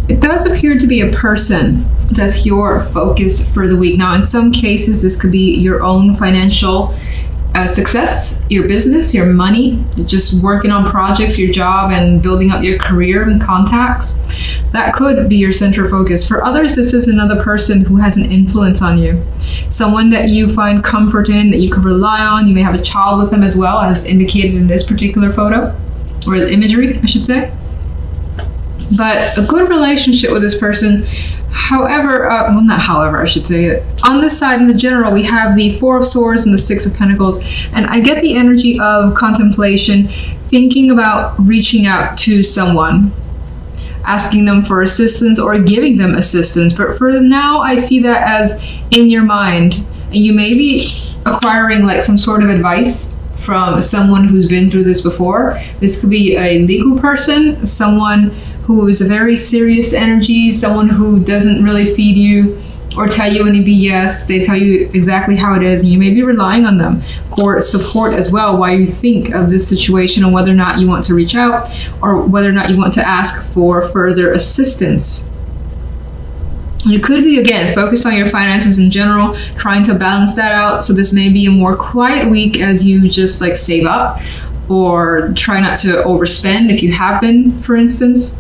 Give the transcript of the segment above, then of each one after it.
It does appear to be a person that's your focus for the week. Now, in some cases, this could be your own financial success, your business, your money, just working on projects, your job, and building up your career and contacts. That could be your central focus. For others, this is another person who has an influence on you. Someone that you find comfort in, that you can rely on. You may have a child with them as well, as indicated in this particular photo, or the imagery, I should say. But a good relationship with this person. However, not however, I should say it. On this side, in the general, we have the Four of Swords and the Six of Pentacles. And I get the energy of contemplation, thinking about reaching out to someone, asking them for assistance or giving them assistance. But for now, I see that as in your mind. And you may be acquiring like some sort of advice from someone who's been through this before. This could be a legal person, someone who is a very serious energy, someone who doesn't really feed you or tell you any BS. They tell you exactly how it is, and you may be relying on them for support as well while you think of this situation and whether or not you want to reach out or whether or not you want to ask for further assistance. You could be, again, focused on your finances in general, trying to balance that out. So this may be a more quiet week as you just like save up or try not to overspend if you have been, for instance.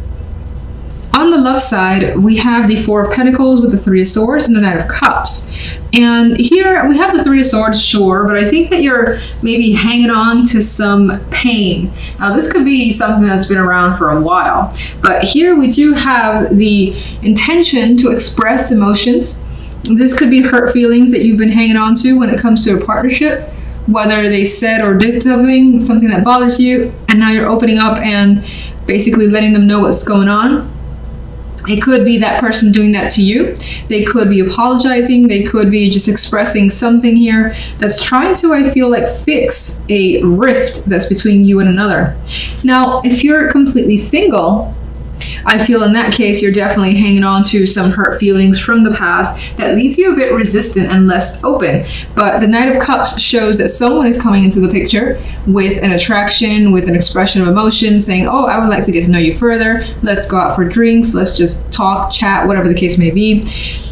On the love side, we have the Four of Pentacles with the Three of Swords and the Knight of Cups. And here we have the Three of Swords, sure, but I think that you're maybe hanging on to some pain. Now, this could be something that's been around for a while, but here we do have the intention to express emotions. This could be hurt feelings that you've been hanging on to when it comes to a partnership, whether they said or did something that bothers you, and now you're opening up and basically letting them know what's going on. It could be that person doing that to you. They could be apologizing. They could be just expressing something here that's trying to, I feel like, fix a rift that's between you and another. Now, if you're completely single, I feel in that case, you're definitely hanging on to some hurt feelings from the past that leaves you a bit resistant and less open. But the Knight of Cups shows that someone is coming into the picture with an attraction, with an expression of emotion, saying, oh, I would like to get to know you further. Let's go out for drinks. Let's just talk, chat, whatever the case may be.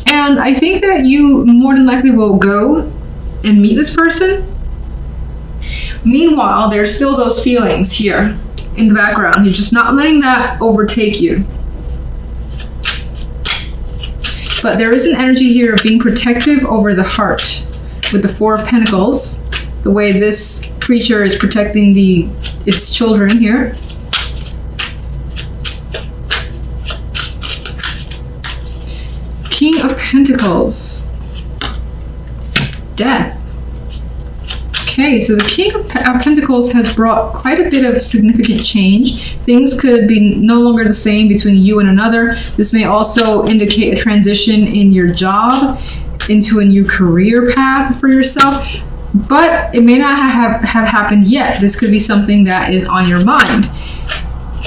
And I think that you more than likely will go and meet this person. Meanwhile, there's still those feelings here in the background. You're just not letting that overtake you. But there is an energy here of being protective over the heart with the Four of Pentacles, the way this creature is protecting its children here. King of Pentacles. Death. Okay, so the King of Pentacles has brought quite a bit of significant change. Things could be no longer the same between you and another. This may also indicate a transition in your job into a new career path for yourself, but it may not have happened yet. This could be something that is on your mind,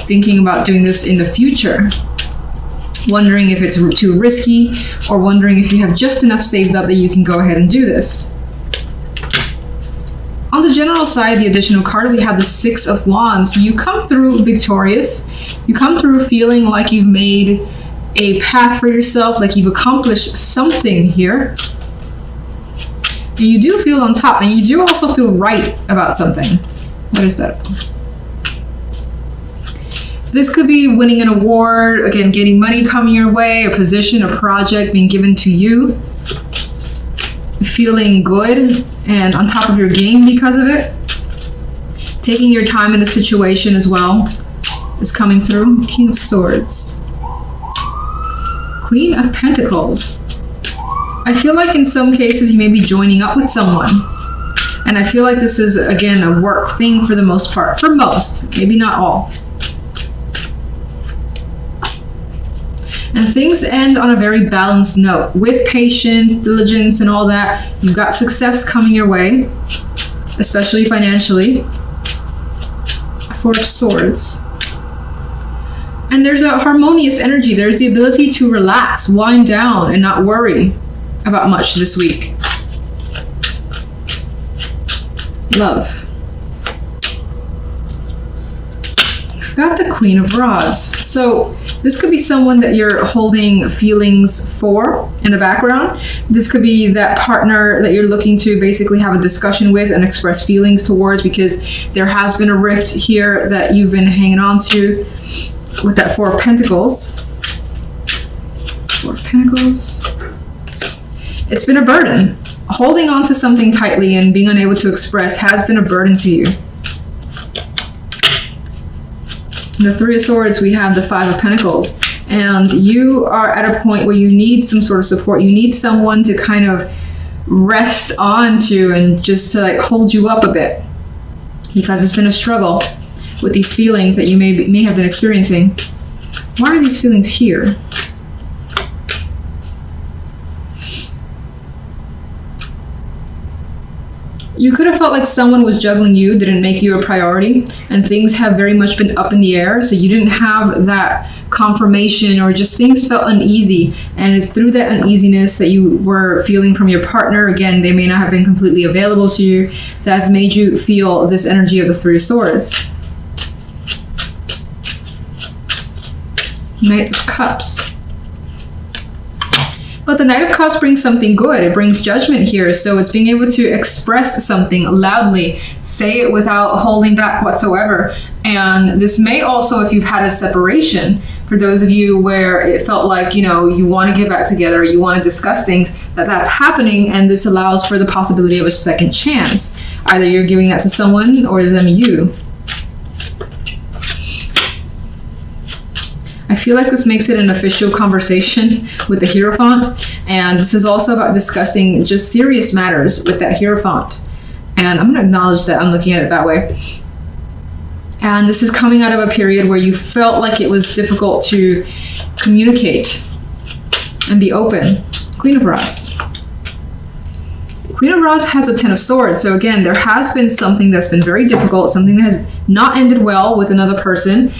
thinking about doing this in the future, wondering if it's too risky, or wondering if you have just enough saved up that you can go ahead and do this. On the general side, the additional card, we have the Six of Wands. You come through victorious. You come through feeling like you've made a path for yourself, like you've accomplished something here. And you do feel on top, and you do also feel right about something. What is that? This could be winning an award, again, getting money coming your way, a position, a project being given to you. Feeling good and on top of your game because of it. Taking your time in the situation as well is coming through. King of Swords. Queen of Pentacles. I feel like in some cases you may be joining up with someone. And I feel like this is, again, a work thing for the most part. For most, maybe not all. And things end on a very balanced note. With patience, diligence, and all that, you've got success coming your way, especially financially. Four of Swords. And there's a harmonious energy. There's the ability to relax, wind down, and not worry about much this week. Love. got the Queen of Rods. So this could be someone that you're holding feelings for in the background. This could be that partner that you're looking to basically have a discussion with and express feelings towards, because there has been a rift here that you've been hanging on to with that Four of Pentacles. Four of Pentacles. It's been a burden. Holding on to something tightly and being unable to express has been a burden to you. The Three of Swords, we have the Five of Pentacles. And you are at a point where you need some sort of support. You need someone to kind of rest onto and just to like hold you up a bit. Because it's been a struggle with these feelings that you may have been experiencing. Why are these feelings here? You could have felt like someone was juggling you, didn't make you a priority, and things have very much been up in the air, so you didn't have that confirmation, or just things felt uneasy, and it's through that uneasiness that you were feeling from your partner. Again, they may not have been completely available to you. That's made you feel this energy of the Three of Swords. Knight of Cups. But the Knight of Cups brings something good. It brings judgment here. So it's being able to express something loudly, say it without holding back whatsoever. And this may also, if you've had a separation, for those of you where it felt like, you know, you want to get back together, you want to discuss things, that's happening. And this allows for the possibility of a second chance. Either you're giving that to someone or them you. I feel like this makes it an official conversation with the Hierophant, and this is also about discussing just serious matters with that Hierophant. And I'm going to acknowledge that I'm looking at it that way. And this is coming out of a period where you felt like it was difficult to communicate and be open. Queen of Rods. Queen of Rods has the Ten of Swords. So again, there has been something that's been very difficult, something that has not ended well with another person.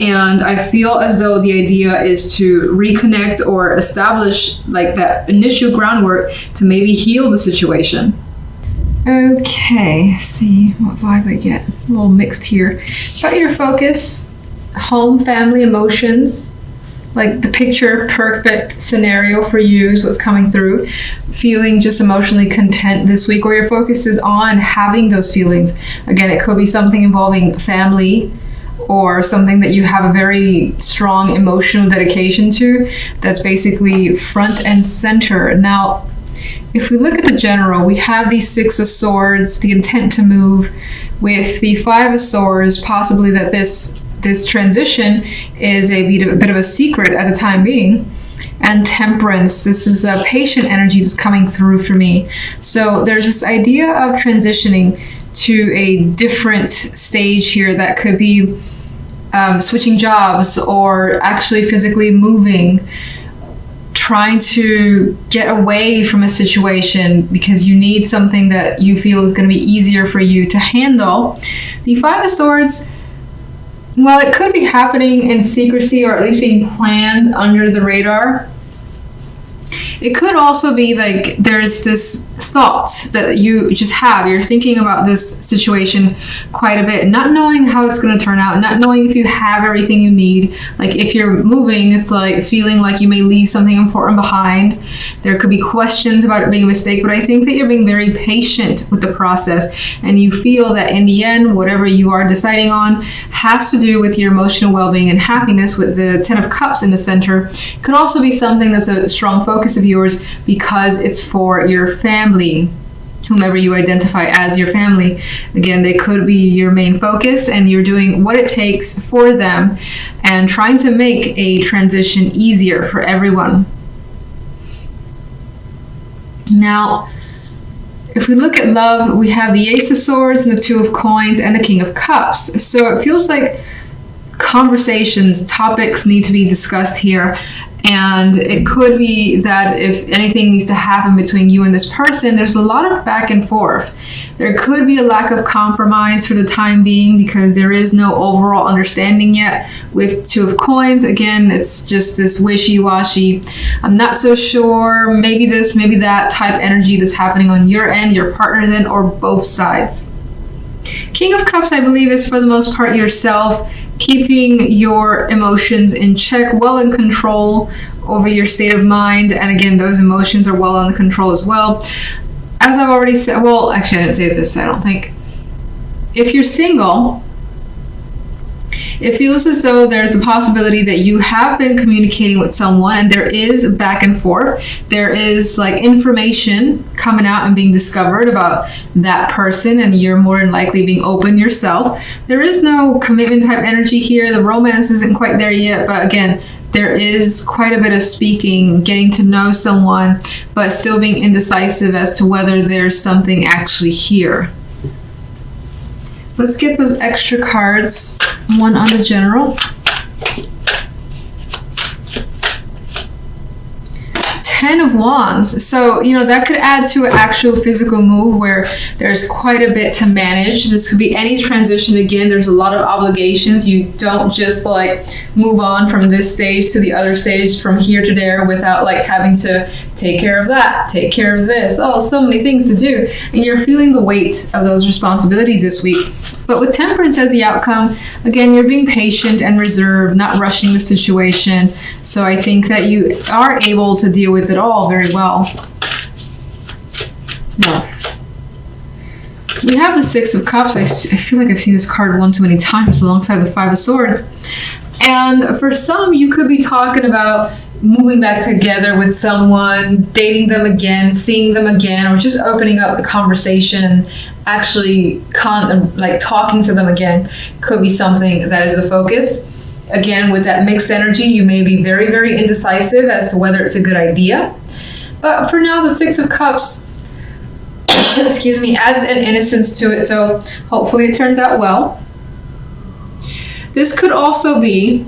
And I feel as though the idea is to reconnect or establish like that initial groundwork to maybe heal the situation. Okay, see what vibe I get. A little mixed here. About your focus, home, family, emotions. Like the picture perfect scenario for you is what's coming through. Feeling just emotionally content this week, or your focus is on having those feelings. Again, it could be something involving family, or something that you have a very strong emotional dedication to, that's basically front and center. Now, if we look at the general, we have the Six of Swords, the intent to move, with the Five of Swords, possibly that this transition is a bit of a secret at the time being. And Temperance, this is a patient energy that's coming through for me. So there's this idea of transitioning to a different stage here that could be switching jobs, or actually physically moving, trying to get away from a situation because you need something that you feel is going to be easier for you to handle. The Five of Swords, well, it could be happening in secrecy, or at least being planned under the radar. It could also be like there's this thought that you just have. You're thinking about this situation quite a bit, not knowing how it's going to turn out, not knowing if you have everything you need. Like if you're moving, it's like feeling like you may leave something important behind. There could be questions about it being a mistake, but I think that you're being very patient with the process, and you feel that in the end, whatever you are deciding on has to do with your emotional well-being and happiness, with the Ten of Cups in the center. It could also be something that's a strong focus of yours because it's for your family, whomever you identify as your family. Again, they could be your main focus, and you're doing what it takes for them and trying to make a transition easier for everyone. Now, if we look at love, we have the Ace of Swords and the Two of Coins and the King of Cups. So it feels like conversations, topics need to be discussed here. And it could be that if anything needs to happen between you and this person, there's a lot of back and forth. There could be a lack of compromise for the time being because there is no overall understanding yet. With Two of Coins, again, it's just this wishy-washy, I'm not so sure, maybe this, maybe that type energy that's happening on your end, your partner's end, or both sides. King of Cups, I believe, is for the most part yourself keeping your emotions in check, well in control over your state of mind. And again, those emotions are well under control as well. As I've already said, well, actually I didn't say this, I don't think. If you're single, it feels as though there's a possibility that you have been communicating with someone and there is back and forth. There is like information coming out and being discovered about that person, and you're more than likely being open yourself. There is no commitment type energy here. The romance isn't quite there yet, but again, there is quite a bit of speaking, getting to know someone, but still being indecisive as to whether there's something actually here. Let's get those extra cards. One on the general. 10 of Wands. So, that could add to an actual physical move where there's quite a bit to manage. This could be any transition. Again, there's a lot of obligations. You don't just like move on from this stage to the other stage, from here to there, without like having to take care of that, take care of this. Oh, so many things to do. And you're feeling the weight of those responsibilities this week. But with Temperance as the outcome, again, you're being patient and reserved, not rushing the situation. So I think that you are able to deal with it all very well. Now, we have the Six of Cups. I feel like I've seen this card one too many times alongside the Five of Swords. And for some, you could be talking about moving back together with someone, dating them again, seeing them again, or just opening up the conversation and actually talking to them again could be something that is the focus. Again, with that mixed energy, you may be very, very indecisive as to whether it's a good idea. But for now, the Six of Cups, excuse me, adds an innocence to it, so hopefully it turns out well. This could also be,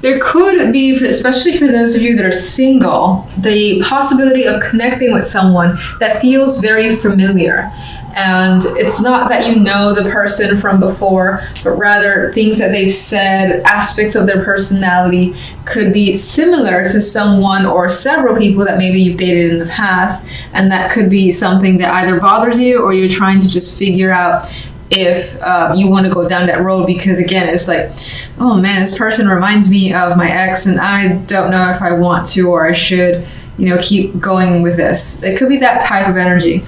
there could be, especially for those of you that are single, the possibility of connecting with someone that feels very familiar. And it's not that you know the person from before, but rather things that they've said, aspects of their personality could be similar to someone or several people that maybe you've dated in the past. And that could be something that either bothers you or you're trying to just figure out if you want to go down that road, because again, it's like, oh man, this person reminds me of my ex and I don't know if I want to or I should, keep going with this. It could be that type of energy.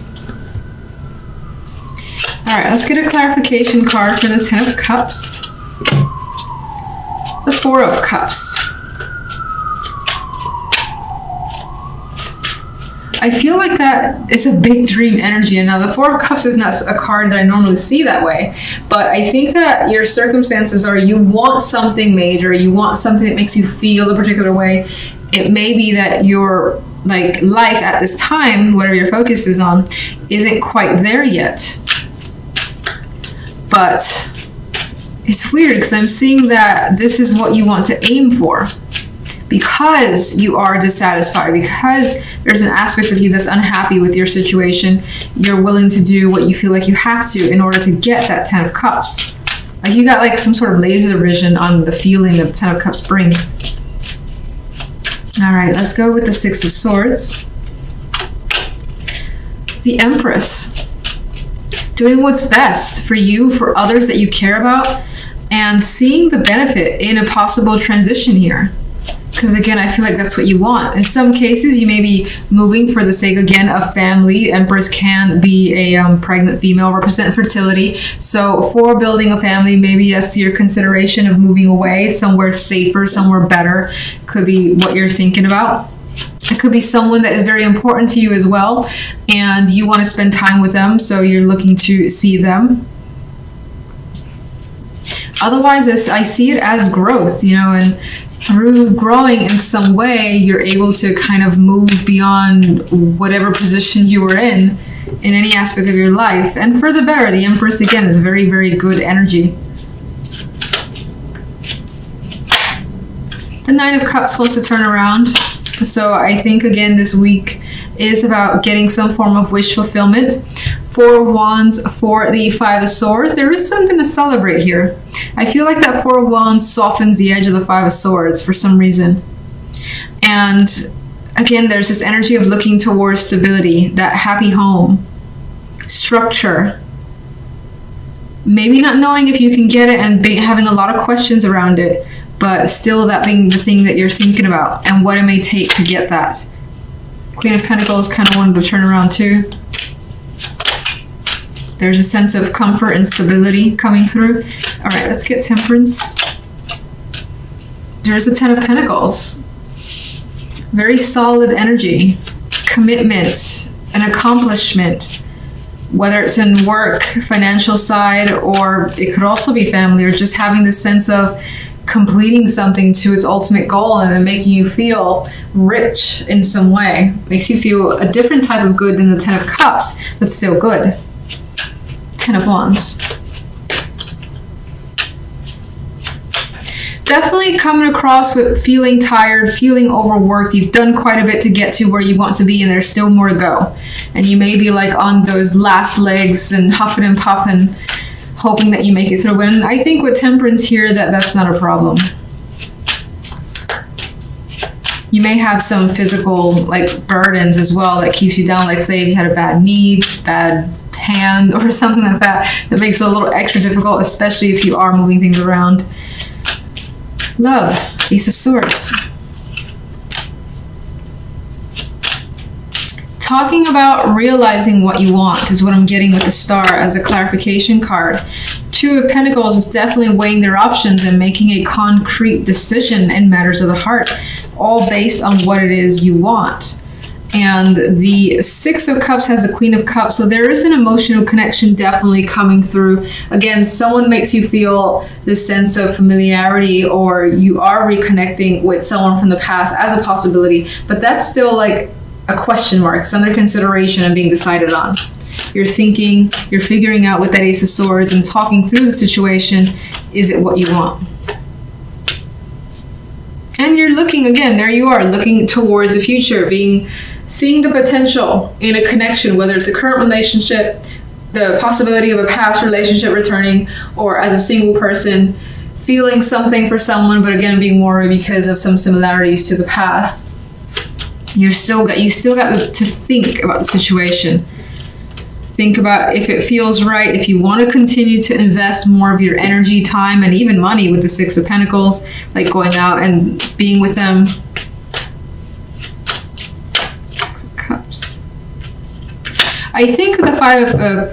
All right, let's get a clarification card for this Ten of Cups. The Four of Cups. I feel like that is a big dream energy. And now the Four of Cups is not a card that I normally see that way. But I think that your circumstances are you want something major. You want something that makes you feel a particular way. It may be that your life at this time, whatever your focus is on, isn't quite there yet. But it's weird because I'm seeing that this is what you want to aim for. Because you are dissatisfied, because there's an aspect of you that's unhappy with your situation, you're willing to do what you feel like you have to in order to get that Ten of Cups. Like you got some sort of laser vision on the feeling that the Ten of Cups brings. All right, let's go with the Six of Swords. The Empress. Doing what's best for you, for others that you care about, and seeing the benefit in a possible transition here. Because again, I feel like that's what you want. In some cases, you may be moving for the sake, again, of family. Empress can be a pregnant female, represent fertility. So for building a family, maybe that's your consideration of moving away, somewhere safer, somewhere better, could be what you're thinking about. It could be someone that is very important to you as well, and you want to spend time with them, so you're looking to see them. Otherwise, I see it as growth, and through growing in some way, you're able to kind of move beyond whatever position you were in any aspect of your life. And for the better, the Empress, again, is very, very good energy. The Nine of Cups wants to turn around. So I think, again, this week is about getting some form of wish fulfillment. Four of Wands for the Five of Swords. There is something to celebrate here. I feel like that Four of Wands softens the edge of the Five of Swords for some reason. And again, there's this energy of looking towards stability, that happy home, structure. maybe not knowing if you can get it and having a lot of questions around it, but still that being the thing that you're thinking about and what it may take to get that. Queen of Pentacles kind of wanted to turn around too. There's a sense of comfort and stability coming through. All right, let's get Temperance. There's the Ten of Pentacles. Very solid energy, commitment, an accomplishment, whether it's in work, financial side, or it could also be family, or just having this sense of completing something to its ultimate goal and making you feel rich in some way. Makes you feel a different type of good than the Ten of Cups, but still good. Ten of Wands. Definitely coming across with feeling tired, feeling overworked. You've done quite a bit to get to where you want to be, and there's still more to go. And you may be like on those last legs and huffing and puffing, hoping that you make it through. And I think with Temperance here, that's not a problem. You may have some physical like burdens as well that keeps you down. Like say if you had a bad knee, bad hand, or something like that, that makes it a little extra difficult, especially if you are moving things around. Love, Ace of Swords. Talking about realizing what you want is what I'm getting with the Star as a clarification card. Two of Pentacles is definitely weighing their options and making a concrete decision in matters of the heart, all based on what it is you want. And the Six of Cups has the Queen of Cups, so there is an emotional connection definitely coming through. Again, someone makes you feel this sense of familiarity, or you are reconnecting with someone from the past as a possibility, but that's still like a question mark. It's under consideration and being decided on. You're thinking, you're figuring out with that Ace of Swords and talking through the situation, is it what you want? And you're looking, again, there you are, looking towards the future, seeing the potential in a connection, whether it's a current relationship, the possibility of a past relationship returning, or as a single person, feeling something for someone, but again, being more because of some similarities to the past. You still got to think about the situation. Think about if it feels right, if you want to continue to invest more of your energy, time, and even money with the Six of Pentacles, like going out and being with them. Cups. I think the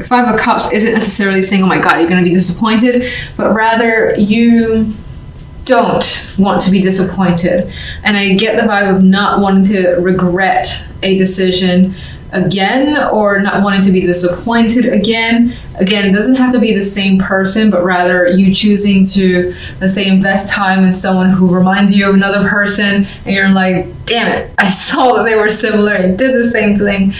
Five of Cups isn't necessarily saying, oh my God, you're going to be disappointed, but rather you don't want to be disappointed. And I get the vibe of not wanting to regret a decision again, or not wanting to be disappointed again. Again, it doesn't have to be the same person, but rather you choosing to, let's say, invest time in someone who reminds you of another person, and you're like, damn it, I saw that they were similar and did the same thing,